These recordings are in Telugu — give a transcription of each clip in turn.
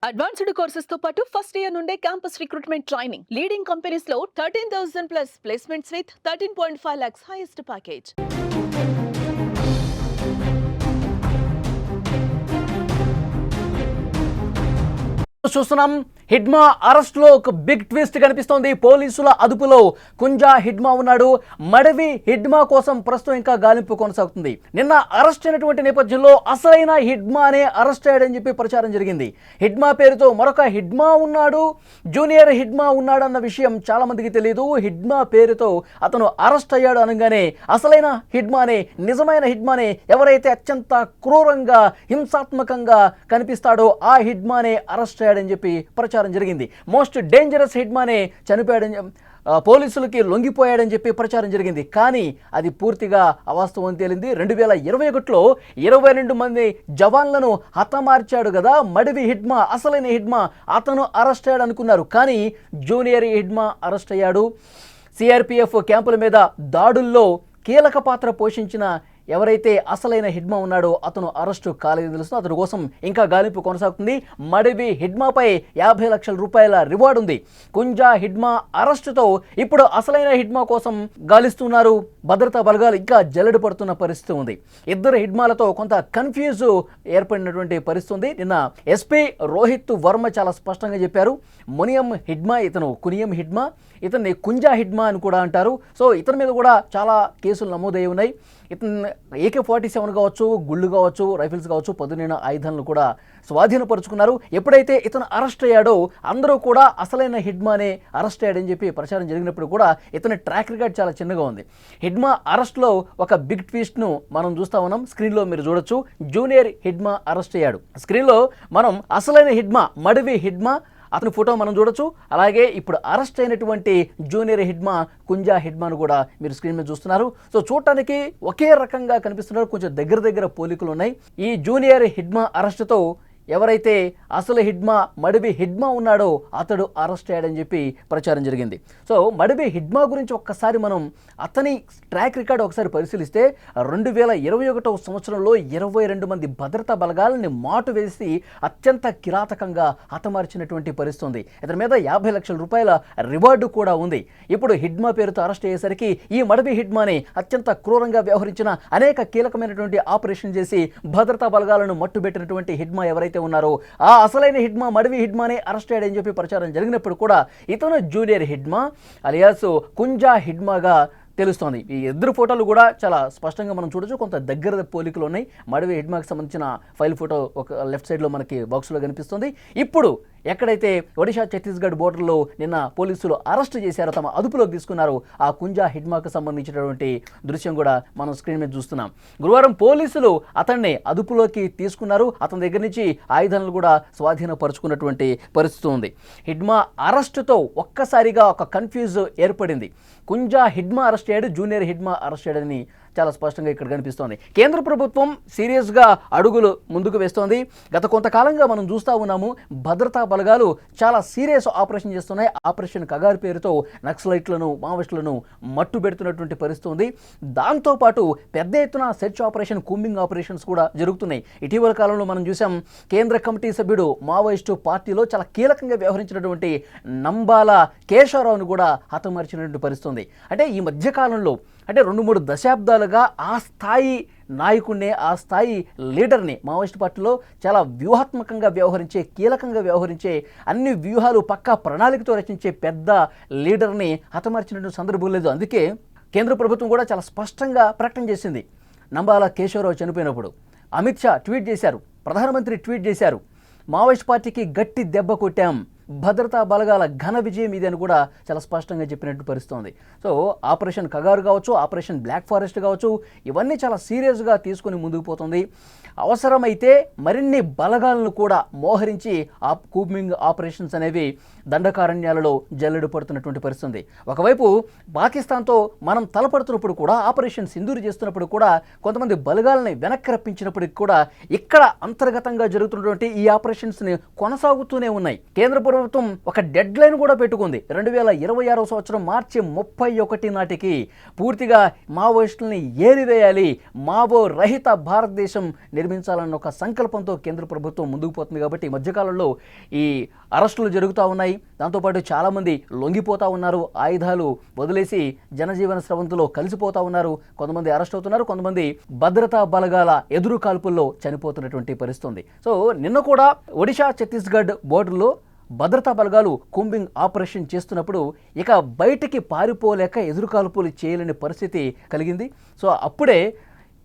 అడ్వాన్స్డ్ కోర్సెస్ తో పాటు ఫస్ట్ ఇయర్ నుండే campus recruitment training leading companies లో 13,000 plus placements with 13.5 lakhs highest package. చూస్తున్నాం. హిడ్మా అరెస్ట్లో ఒక బిగ్ ట్విస్ట్ కనిపిస్తోంది. పోలీసుల అదుపులో కుంజా హిడ్మా ఉన్నాడు. మడవి హిడ్మా కోసం ప్రస్తుతం ఇంకా గాలింపు కొనసాగుతుంది. నిన్న అరెస్ట్ అయినటువంటి నేపథ్యంలో అసలైన హిడ్మానే అరెస్ట్ అయ్యాడని చెప్పి ప్రచారం జరిగింది. హిడ్మా పేరుతో మరొక హిడ్మా ఉన్నాడు, జూనియర్ హిడ్మా ఉన్నాడు అన్న విషయం చాలా మందికి తెలియదు. హిడ్మా పేరుతో అతను అరెస్ట్ అయ్యాడు అనగానే అసలైన హిడ్మానే, నిజమైన హిడ్మానే, ఎవరైతే అత్యంత క్రూరంగా హింసాత్మకంగా కనిపిస్తాడో ఆ హిడ్మానే అరెస్ట్ అయ్యాడని చెప్పి ప్రచారం జరిగింది. మోస్ట్ డేంజరస్ హిడ్మానే చనిపోయాడని, పోలీసులకి లొంగిపోయాడని చెప్పి ప్రచారం జరిగింది. కానీ అది పూర్తిగా అవాస్తవం తేలింది. 2021లో 22 మంది జవాన్లను హతమార్చాడు కదా మడివి హిడ్మా, అసలైన హిడ్మా, అతను అరెస్ట్ అయ్యాడు అనుకున్నారు. కానీ జూనియర్ హిడ్మా అరెస్ట్ అయ్యాడు. సిఆర్పిఎఫ్ క్యాంపుల మీద దాడుల్లో కీలక పాత్ర పోషించిన ఎవరైతే అసలైన హిడ్మా ఉన్నాడో అతను అరెస్టు కాలేదని తెలుస్తుంది. అతని కోసం ఇంకా గాలింపు కొనసాగుతుంది. మడివి హిడ్మాపై 50 లక్షల రూపాయల రివార్డు ఉంది. కుంజా హిడ్మా అరెస్టుతో ఇప్పుడు అసలైన హిడ్మా కోసం గాలిస్తున్నారు భద్రతా బలగాలు. ఇంకా జల్లెడ పడుతున్న పరిస్థితి ఉంది. ఇద్దరు హిడ్మాలతో కొంత కన్ఫ్యూజ్ ఏర్పడినటువంటి పరిస్థితి ఉంది. నిన్న ఎస్పీ రోహిత్ వర్మ చాలా స్పష్టంగా చెప్పారు. మునియం హిడ్మా, ఇతను కునియం హిడ్మా, ఇతన్ని కుంజా హిడ్మా అని కూడా అంటారు. సో ఇతని మీద కూడా చాలా కేసులు నమోదయ్యి ఉన్నాయి. ఇతను AK-47 కావచ్చు, గుళ్ళు కావచ్చు, రైఫిల్స్ కావచ్చు, పదునైన ఆయుధాలను కూడా స్వాధీనపరుచుకున్నారు. ఎప్పుడైతే ఇతను అరెస్ట్ అయ్యాడో అందరూ కూడా అసలైన హిడ్మానే అరెస్ట్ అయ్యాడని చెప్పి ప్రచారం జరిగినప్పుడు కూడా ఇతని ట్రాక్ రికార్డ్ చాలా చిన్నగా ఉంది. హిడ్మా అరెస్ట్లో ఒక బిగ్ ట్విస్ట్ను మనం చూస్తా ఉన్నాం. స్క్రీన్లో మీరు చూడొచ్చు. జూనియర్ హిడ్మా అరెస్ట్ అయ్యాడు. స్క్రీన్లో మనం అసలైన హిడ్మా మడివి హిడ్మా అతని ఫోటో మనం చూడొచ్చు. అలాగే ఇప్పుడు అరెస్ట్ అయినటువంటి జూనియర్ హిడ్మా కుంజా హిడ్మాను కూడా మీరు స్క్రీన్ మీద చూస్తున్నారు. సో చూడటానికి ఒకే రకంగా కనిపిస్తున్నారు, కొంచెం దగ్గర పోలికలు ఉన్నాయి. ఈ జూనియర్ హిడ్మా అరెస్టుతో ఎవరైతే అసలు హిడ్మా మడివి హిడ్మా ఉన్నాడో అతడు అరెస్ట్ అయ్యాడని చెప్పి ప్రచారం జరిగింది. సో మడివి హిడ్మా గురించి ఒక్కసారి మనం అతని ట్రాక్ రికార్డు ఒకసారి పరిశీలిస్తే 2021 సంవత్సరంలో 22 మంది భద్రతా బలగాలని మాటు వేసి అత్యంత కిరాతకంగా హతమార్చినటువంటి పరిస్థితి ఉంది. ఇతని మీద 50 లక్షల రూపాయల రివార్డు కూడా ఉంది. ఇప్పుడు హిడ్మా పేరుతో అరెస్ట్ అయ్యేసరికి ఈ మడివి హిడ్మాని అత్యంత క్రూరంగా వ్యవహరించిన, అనేక కీలకమైనటువంటి ఆపరేషన్ చేసి భద్రతా బలగాలను మట్టుబెట్టినటువంటి హిడ్మా ఎవరైతే ఉన్నారో ఆ అసలైన హిడ్మా మడివి హిడ్మానే అరెస్ట్ అయ్యాడని చెప్పి ప్రచారం జరిగినప్పుడు కూడా ఇతను జూనియర్ హిడ్మా అలియాస్ కుంజా హిడ్మాగా తెలుస్తోంది. ఈ ఇద్దరు ఫోటోలు కూడా చాలా స్పష్టంగా మనం చూడొచ్చు. కొంత దగ్గర పోలికలు ఉన్నాయి. మడివి హిడ్మాకి సంబంధించిన ఫైల్ ఫోటో ఒక లెఫ్ట్ సైడ్లో మనకి బాక్స్లో కనిపిస్తుంది. ఇప్పుడు ఎక్కడైతే ఒడిషా ఛత్తీస్గఢ్ బోర్డర్లో నిన్న పోలీసులు అరెస్ట్ చేశారో, తమ అదుపులోకి తీసుకున్నారు, ఆ కుంజా హిడ్మాకు సంబంధించినటువంటి దృశ్యం కూడా మనం స్క్రీన్ మీద చూస్తున్నాం. గురువారం పోలీసులు అతన్ని అదుపులోకి తీసుకున్నారు. అతని దగ్గర నుంచి ఆయుధాలను కూడా స్వాధీనపరుచుకున్నటువంటి పరిస్థితి ఉంది. హిడ్మా అరెస్టుతో ఒక్కసారిగా ఒక కన్ఫ్యూజ్ ఏర్పడింది. కుంజా హిడ్మా అరెస్ట్ అయ్యాడు, జూనియర్ హిడ్మా అరెస్ట్ అయ్యాడని చాలా స్పష్టంగా ఇక్కడ కనిపిస్తోంది. కేంద్ర ప్రభుత్వం సీరియస్గా అడుగులు ముందుకు వేస్తోంది. గత కొంతకాలంగా మనం చూస్తూ ఉన్నాము, భద్రతా బలగాలు చాలా సీరియస్ ఆపరేషన్ చేస్తున్నాయి. ఆపరేషన్ కగారు పేరుతో నక్సలైట్లను, మావోయిస్టులను మట్టు పెడుతున్నటువంటి పరిస్థితి ఉంది. దాంతోపాటు పెద్ద ఎత్తున సెర్చ్ ఆపరేషన్, కూంబింగ్ ఆపరేషన్స్ కూడా జరుగుతున్నాయి. ఇటీవల కాలంలో మనం చూసాం, కేంద్ర కమిటీ సభ్యుడు మావోయిస్టు పార్టీలో చాలా కీలకంగా వ్యవహరించినటువంటి నంబాల కేశవరావును కూడా హతమార్చినటువంటి పరిస్థితి ఉంది. అంటే ఈ మధ్యకాలంలో, అంటే 2-3 దశాబ్దాలుగా ఆ స్థాయి నాయకుడిని, ఆ స్థాయి లీడర్ని, మావోయిస్ట్ పార్టీలో చాలా వ్యూహాత్మకంగా వ్యవహరించే, కీలకంగా వ్యవహరించే, అన్ని వ్యూహాలు పక్కా ప్రణాళికతో రచించే పెద్ద లీడర్ని హతమార్చినటువంటి సందర్భం లేదు. అందుకే కేంద్ర ప్రభుత్వం కూడా చాలా స్పష్టంగా ప్రకటన చేసింది. నంబాల కేశవరావు చనిపోయినప్పుడు అమిత్ షా ట్వీట్ చేశారు, ప్రధానమంత్రి ట్వీట్ చేశారు, మావోయిస్ట్ పార్టీకి గట్టి దెబ్బ కొట్టాం, భద్రతా బలగాల ఘన విజయం ఇది అని కూడా చాలా స్పష్టంగా చెప్పినట్టు పరిస్థితుంది. సో ఆపరేషన్ కగారు కావచ్చు, ఆపరేషన్ బ్లాక్ ఫారెస్ట్ కావచ్చు, ఇవన్నీ చాలా సీరియస్గా తీసుకుని ముందుకు పోతుంది. అవసరమైతే మరిన్ని బలగాలను కూడా మోహరించి కూంబింగ్ ఆపరేషన్స్ అనేవి దండకారణ్యాలలో జల్లెడు పడుతున్నటువంటి పరిస్థితి. ఒకవైపు పాకిస్తాన్తో మనం తలపడుతున్నప్పుడు కూడా, ఆపరేషన్ సింధూర్ చేస్తున్నప్పుడు కూడా, కొంతమంది బలగాలని వెనక్కి రప్పించినప్పటికీ కూడా ఇక్కడ అంతర్గతంగా జరుగుతున్నటువంటి ఈ ఆపరేషన్స్ని కొనసాగుతూనే ఉన్నాయి. కేంద్ర ప్రభుత్వం ఒక డెడ్ లైన్ కూడా పెట్టుకుంది. 2026 సంవత్సరం మార్చి 31 నాటికి పూర్తిగా మావోయిస్టులని ఏరివేయాలి, మావో రహిత భారతదేశం నిర్మించాలన్న ఒక సంకల్పంతో కేంద్ర ప్రభుత్వం ముందుకు పోతుంది. కాబట్టి ఈ మధ్యకాలంలో ఈ అరెస్టులు జరుగుతూ ఉన్నాయి. దాంతోపాటు చాలామంది లొంగిపోతూ ఉన్నారు, ఆయుధాలు వదిలేసి జనజీవన స్రవంతిలో కలిసిపోతూ ఉన్నారు. కొంతమంది అరెస్ట్ అవుతున్నారు, కొంతమంది భద్రతా బలగాల ఎదురు కాల్పుల్లో చనిపోతున్నటువంటి పరిస్థితి ఉంది. సో నిన్న కూడా ఒడిశా ఛత్తీస్గఢ్ బోర్డర్లో భద్రతా బలగాలు కూంబింగ్ ఆపరేషన్ చేస్తున్నప్పుడు ఇక బయటికి పారిపోలేక ఎదురుకాల్పులు చేయలేని పరిస్థితి కలిగింది. సో అప్పుడే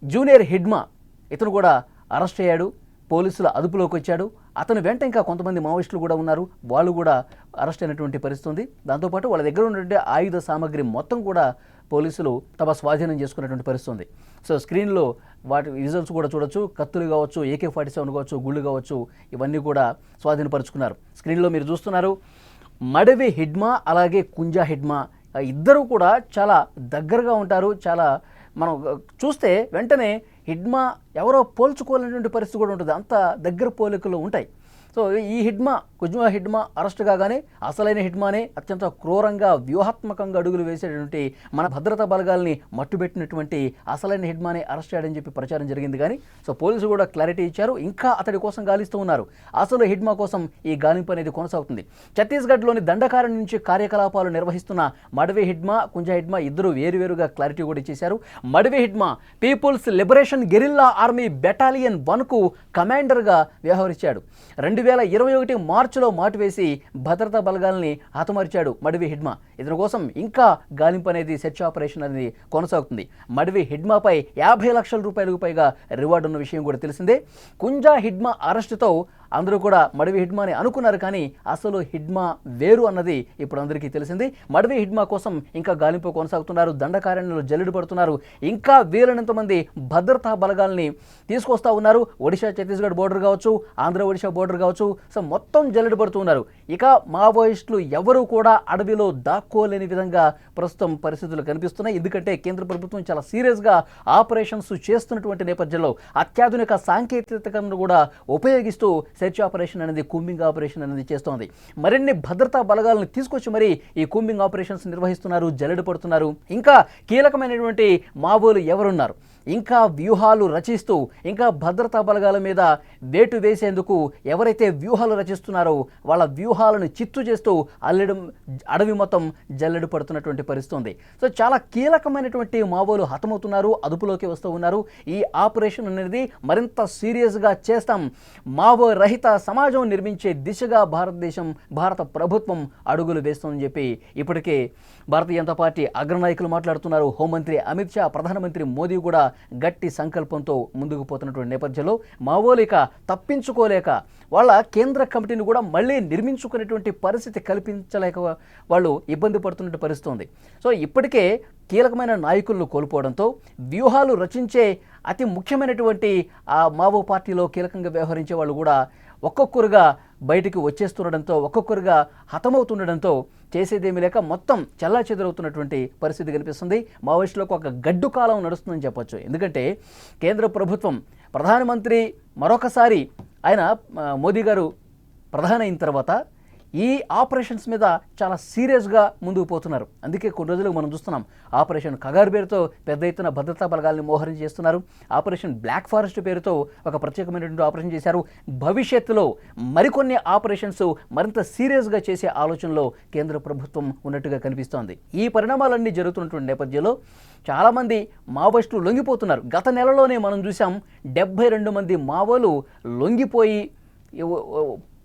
జూనియర్ హిడ్మా ఇతను కూడా అరెస్ట్ అయ్యాడు, పోలీసుల అదుపులోకి వచ్చాడు. అతని వెంట ఇంకా కొంతమంది మావోయిస్టులు కూడా ఉన్నారు, వాళ్ళు కూడా అరెస్ట్ అయినటువంటి పరిస్థితి ఉంది. దాంతోపాటు వాళ్ళ దగ్గర ఉన్నటువంటి ఆయుధ సామాగ్రి మొత్తం కూడా పోలీసులు తమ స్వాధీనం చేసుకున్నటువంటి పరిస్థితి ఉంది. సో స్క్రీన్లో వాటి విజువల్స్ కూడా చూడొచ్చు. కత్తులు కావచ్చు, AK-47 కావచ్చు, గుళ్ళు కావచ్చు, ఇవన్నీ కూడా స్వాధీనపరుచుకున్నారు. స్క్రీన్లో మీరు చూస్తున్నారు మడవి హిడ్మా అలాగే కుంజా హిడ్మా ఇద్దరు కూడా చాలా దగ్గరగా ఉంటారు. చాలా మనం చూస్తే వెంటనే హిడ్మా ఎవరో పోల్చుకోలేనటువంటి పరిస్థితి కూడా ఉంటుంది, అంత దగ్గర పోలికలు ఉంటాయి. సో ఈ కుంజా హిడ్మా అరెస్ట్ కాగానే అసలైన హిడ్మానే అత్యంత క్రూరంగా వ్యూహాత్మకంగా అడుగులు వేసేటువంటి మన భద్రతా బలగాల్ని మట్టుబెట్టినటువంటి అసలైన హిడ్మానే అరెస్ట్ చేయడని చెప్పి ప్రచారం జరిగింది. కానీ సో పోలీసులు కూడా క్లారిటీ ఇచ్చారు, ఇంకా అతడి కోసం గాలిస్తూ ఉన్నారు. అసలు హిడ్మా కోసం ఈ గాలింపు అనేది కొనసాగుతుంది. ఛత్తీస్గఢ్లోని దండకారణ్యం నుంచి కార్యకలాపాలు నిర్వహిస్తున్న మడవి హిడ్మా, కుంజా హిడ్మా ఇద్దరు వేరువేరుగా క్లారిటీ కూడా ఇచ్చేశారు. Madvi Hidma People's Liberation Guerrilla Army battalion 1కు కమాండర్గా వ్యవహరించాడు. 2021 మార్చిలో మాటు వేసి భద్రతా బలగాల్ని హతమార్చాడు మడవి హిడ్మా. ఇతని కోసం ఇంకా గాలింపు అనేది సెర్చ్ ఆపరేషన్ అనేది కొనసాగుతుంది. మడవి హిడ్మాపై 50 లక్షల రూపాయలకు పైగా రివార్డు ఉన్న విషయం కూడా తెలిసిందే. కుంజా హిడ్మా అరెస్టుతో అందరూ కూడా మడవి హిడ్మాని అనుకున్నారు, కానీ అసలు హిడ్మా వేరు అన్నది ఇప్పుడు అందరికీ తెలిసింది. మడవి హిడ్మా కోసం ఇంకా గాలింపు కొనసాగుతున్నారు, దండకారణ్యంలో జల్లెడు పడుతున్నారు, ఇంకా వీలైనంత మంది భద్రతా బలగాల్ని తీసుకొస్తా ఉన్నారు. ఒడిశా ఛత్తీస్గఢ్ బోర్డర్ కావచ్చు, ఆంధ్ర ఒడిశా బోర్డర్ కావచ్చు, సో మొత్తం జల్లెడు పడుతున్నారు. ఇక మావోయిస్టులు ఎవరు కూడా అడవిలో దాక్కోలేని విధంగా ప్రస్తుతం పరిస్థితులు కనిపిస్తున్నాయి. ఎందుకంటే కేంద్ర ప్రభుత్వం చాలా సీరియస్గా ఆపరేషన్స్ చేస్తున్నటువంటి నేపథ్యంలో అత్యాధునిక సాంకేతికతను కూడా ఉపయోగిస్తూ సెర్చ్ ఆపరేషన్ అనేది, కూంబింగ్ ఆపరేషన్ అనేది చేస్తోంది. మరిన్ని భద్రతా బలగాలను తీసుకొచ్చి మరి ఈ కూంబింగ్ ఆపరేషన్స్ నిర్వహిస్తున్నారు, జల్లెడ పడుతున్నారు. ఇంకా కీలకమైనటువంటి మావోలు ఎవరున్నారు, ఇంకా వ్యూహాలు రచిస్తూ, ఇంకా భద్రతా బలగాల మీద వేటు వేసేందుకు ఎవరైతే వ్యూహాలు రచిస్తున్నారో వాళ్ళ వ్యూహాలను చిత్తు చేస్తూ అడవి మొత్తం జల్లెడు పడుతున్నటువంటి పరిస్థితి ఉంది. సో చాలా కీలకమైనటువంటి మావోలు హతమవుతున్నారు, అదుపులోకి వస్తూ ఉన్నారు. ఈ ఆపరేషన్ అనేది మరింత సీరియస్గా చేస్తాం, మావో రహిత సమాజం నిర్మించే దిశగా భారత ప్రభుత్వం అడుగులు వేస్తుందని చెప్పి ఇప్పటికే భారతీయ జనతా పార్టీ అగ్రనాయకులు మాట్లాడుతున్నారు. హోంమంత్రి అమిత్ షా, ప్రధానమంత్రి మోదీ కూడా గట్టి సంకల్పంతో ముందుకు పోతున్నటువంటి నేపథ్యంలో మావోలిక తప్పించుకోలేక వాళ్ళ కేంద్ర కమిటీని కూడా మళ్ళీ నిర్మించుకునేటువంటి పరిస్థితి కల్పించలేక వాళ్ళు ఇబ్బంది పడుతున్న పరిస్థితి ఉంది. సో ఇప్పటికే కీలకమైన నాయకులను కోల్పోవడంతో వ్యూహాలు రచించే అతి ముఖ్యమైనటువంటి ఆ మావో పార్టీలో కీలకంగా వ్యవహరించే వాళ్ళు కూడా ఒక్కొక్కరుగా బయటికి వచ్చేస్తుండడంతో, ఒక్కొక్కరుగా హతమవుతుండడంతో చేసేదేమీ లేక మొత్తం చెల్లాచెదరవుతున్నటువంటి పరిస్థితి కనిపిస్తుంది. మావోయిస్టులకు ఒక గడ్డు కాలం నడుస్తుందని చెప్పొచ్చు. ఎందుకంటే కేంద్ర ప్రభుత్వం ప్రధానమంత్రి మరొకసారి మోదీ గారు ప్రధాని అయిన తర్వాత ఈ ఆపరేషన్స్ మీద చాలా సీరియస్గా ముందుకు పోతున్నారు. అందుకే కొన్ని రోజులుగా మనం చూస్తున్నాం ఆపరేషన్ కగార్ పేరుతో పెద్ద ఎత్తున భద్రతా బలగాల్ని మోహరం చేస్తున్నారు. ఆపరేషన్ బ్లాక్ ఫారెస్ట్ పేరుతో ఒక ప్రత్యేకమైనటువంటి ఆపరేషన్ చేశారు. భవిష్యత్తులో మరికొన్ని ఆపరేషన్స్ మరింత సీరియస్గా చేసే ఆలోచనలో కేంద్ర ప్రభుత్వం ఉన్నట్టుగా కనిపిస్తోంది. ఈ పరిణామాలన్నీ జరుగుతున్నటువంటి నేపథ్యంలో చాలామంది మావోయిస్టులు లొంగిపోతున్నారు. గత నెలలోనే మనం చూసాం 72 మంది మావోలు లొంగిపోయి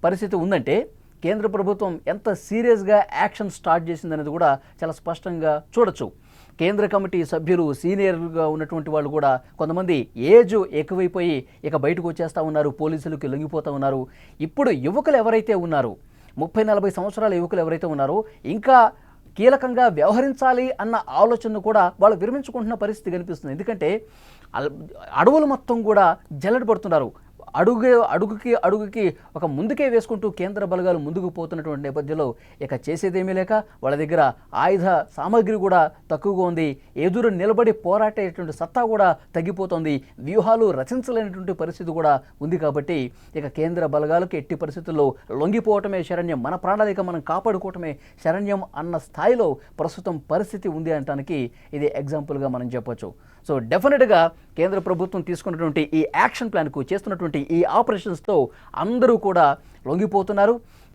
పరిస్థితి ఉందంటే కేంద్ర ప్రభుత్వం ఎంత సీరియస్గా యాక్షన్ స్టార్ట్ చేసిందనేది కూడా చాలా స్పష్టంగా చూడొచ్చు. కేంద్ర కమిటీ సభ్యులు, సీనియర్గా ఉన్నటువంటి వాళ్ళు కూడా కొంతమంది ఏజ్ ఎక్కువైపోయి ఇక బయటకు వచ్చేస్తూ ఉన్నారు, పోలీసులకు లొంగిపోతూ ఉన్నారు. ఇప్పుడు యువకులు ఎవరైతే ఉన్నారో, 30-40 సంవత్సరాల యువకులు ఎవరైతే ఉన్నారో ఇంకా కీలకంగా వ్యవహరించాలి అన్న ఆలోచనను కూడా వాళ్ళు విరమించుకుంటున్న పరిస్థితి కనిపిస్తుంది. ఎందుకంటే అడవులు మొత్తం కూడా జల్లెడ పడుతున్నారు. అడుగుకి ఒక ముందుకే వేసుకుంటూ కేంద్ర బలగాలు ముందుకు పోతున్నటువంటి నేపథ్యంలో ఇక చేసేదేమీ లేక వాళ్ళ దగ్గర ఆయుధ సామాగ్రి కూడా తక్కువగా ఉంది. ఎదురు నిలబడి పోరాటేటువంటి సత్తా కూడా తగ్గిపోతుంది. వ్యూహాలు రచించలేనటువంటి పరిస్థితి కూడా ఉంది. కాబట్టి ఇక కేంద్ర బలగాలకు ఎట్టి పరిస్థితుల్లో లొంగిపోవటమే శరణ్యం, మన ప్రాణాలిక మనం కాపాడుకోవటమే శరణ్యం అన్న స్థాయిలో ప్రస్తుతం పరిస్థితి ఉంది అనటానికి ఇది ఎగ్జాంపుల్గా మనం చెప్పొచ్చు. సో డెఫినెట్గా కేంద్ర ప్రభుత్వం తీసుకున్నటువంటి ఈ యాక్షన్ ప్లాన్కు, చేస్తున్నటువంటి ఈ ఆపరేషన్స్తో అందరూ కూడా లొంగిపోతున్నారు.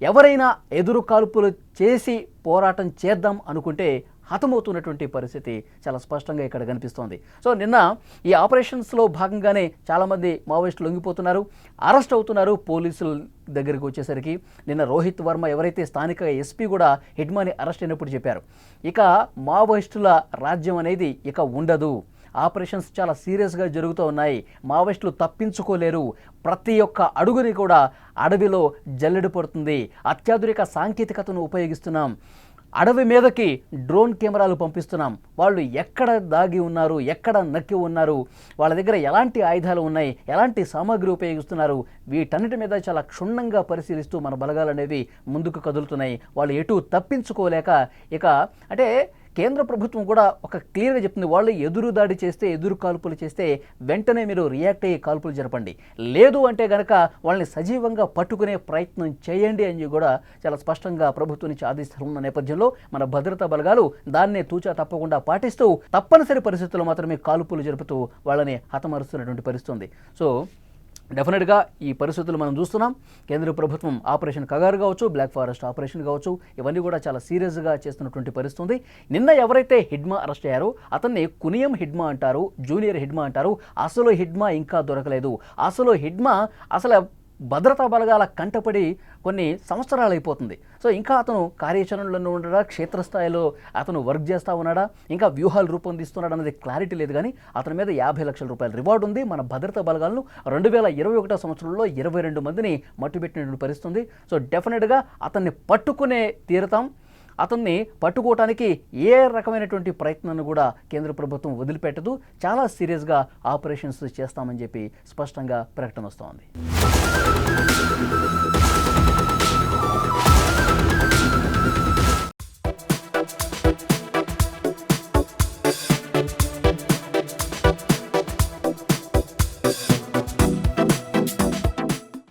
ఎవరైనా ఎదురు కాల్పులు చేసి పోరాటం చేద్దాం అనుకుంటే హతమవుతున్నటువంటి పరిస్థితి చాలా స్పష్టంగా ఇక్కడ కనిపిస్తోంది. సో నిన్న ఈ ఆపరేషన్స్లో భాగంగానే చాలామంది మావోయిస్టులు లొంగిపోతున్నారు, అరెస్ట్ అవుతున్నారు. పోలీసుల దగ్గరికి వచ్చేసరికి నిన్న రోహిత్ వర్మ ఎవరైతే స్థానిక ఎస్పీ కూడా హిడ్మాని అరెస్ట్ అయినప్పుడు చెప్పారు, ఇక మావోయిస్టుల రాజ్యం అనేది ఇక ఉండదు, ఆపరేషన్స్ చాలా సీరియస్గా జరుగుతూ ఉన్నాయి, మావోయిస్టులు తప్పించుకోలేరు, ప్రతి ఒక్క అడుగుని కూడా అడవిలో జల్లెడ పడుతుంది, అత్యాధునిక సాంకేతికతను ఉపయోగిస్తున్నాం, అడవి మీదకి డ్రోన్ కెమెరాలు పంపిస్తున్నాం, వాళ్ళు ఎక్కడ దాగి ఉన్నారు, ఎక్కడ నక్కి ఉన్నారు, వాళ్ళ దగ్గర ఎలాంటి ఆయుధాలు ఉన్నాయి, ఎలాంటి సామాగ్రి ఉపయోగిస్తున్నారు, వీటన్నిటి మీద చాలా క్షుణ్ణంగా పరిశీలిస్తూ మన బలగాలు అనేవి ముందుకు కదులుతున్నాయి. వాళ్ళు ఎటు తప్పించుకోలేక ఇక అంటే కేంద్ర ప్రభుత్వం కూడా ఒక క్లియర్గా చెప్తుంది, వాళ్ళు ఎదురు దాడి చేస్తే, ఎదురు కాల్పులు చేస్తే వెంటనే మీరు రియాక్ట్ అయ్యి కాల్పులు జరపండి, లేదు అంటే కనుక వాళ్ళని సజీవంగా పట్టుకునే ప్రయత్నం చేయండి అని కూడా చాలా స్పష్టంగా ప్రభుత్వం నుంచి ఆదేశాలు ఉన్న నేపథ్యంలో మన భద్రతా బలగాలు దాన్నే తూచా తప్పకుండా పాటిస్తూ తప్పనిసరి పరిస్థితుల్లో మాత్రమే కాల్పులు జరుపుతూ వాళ్ళని హతమారుస్తున్నటువంటి పరిస్థితి ఉంది. సో డెఫినెట్గా ఈ పరిస్థితులు మనం చూస్తున్నాం. కేంద్ర ప్రభుత్వం ఆపరేషన్ కగారు కావచ్చు, బ్లాక్ ఫారెస్ట్ ఆపరేషన్ కావచ్చు, ఇవన్నీ కూడా చాలా సీరియస్గా చేస్తున్నటువంటి పరిస్థితి ఉంది. నిన్న ఎవరైతే హిడ్మా అరెస్ట్ అయ్యారో అతన్ని కునియం హిడ్మా అంటారు, జూనియర్ హిడ్మా అంటారు. అసలు హిడ్మా ఇంకా దొరకలేదు. అసలు హిడ్మా అసలు భద్రతా బలగాల కంటపడి కొన్ని సంవత్సరాలు అయిపోతుంది. సో ఇంకా అతను కార్యాచరణలో ఉన్నాడా, క్షేత్రస్థాయిలో అతను వర్క్ చేస్తూ ఉన్నాడా, ఇంకా వ్యూహాలు రూపొందిస్తున్నాడు అనేది క్లారిటీ లేదు. కానీ అతని మీద 50 లక్షల రూపాయల రివార్డు ఉంది. మన భద్రతా బలగాలను 2021 సంవత్సరంలో 22 మందిని మట్టుబెట్టినటువంటి పరిస్థితుంది. సో డెఫినెట్గా అతన్ని పట్టుకునే తీరుతాం. అతన్ని పట్టుకోవటానికి ఏ రకమైనటువంటి ప్రయత్నాన్ని కూడా కేంద్ర ప్రభుత్వం వదిలిపెట్టదు. చాలా సీరియస్గా ఆపరేషన్స్ చేస్తామని చెప్పి స్పష్టంగా ప్రకటన వస్తోంది.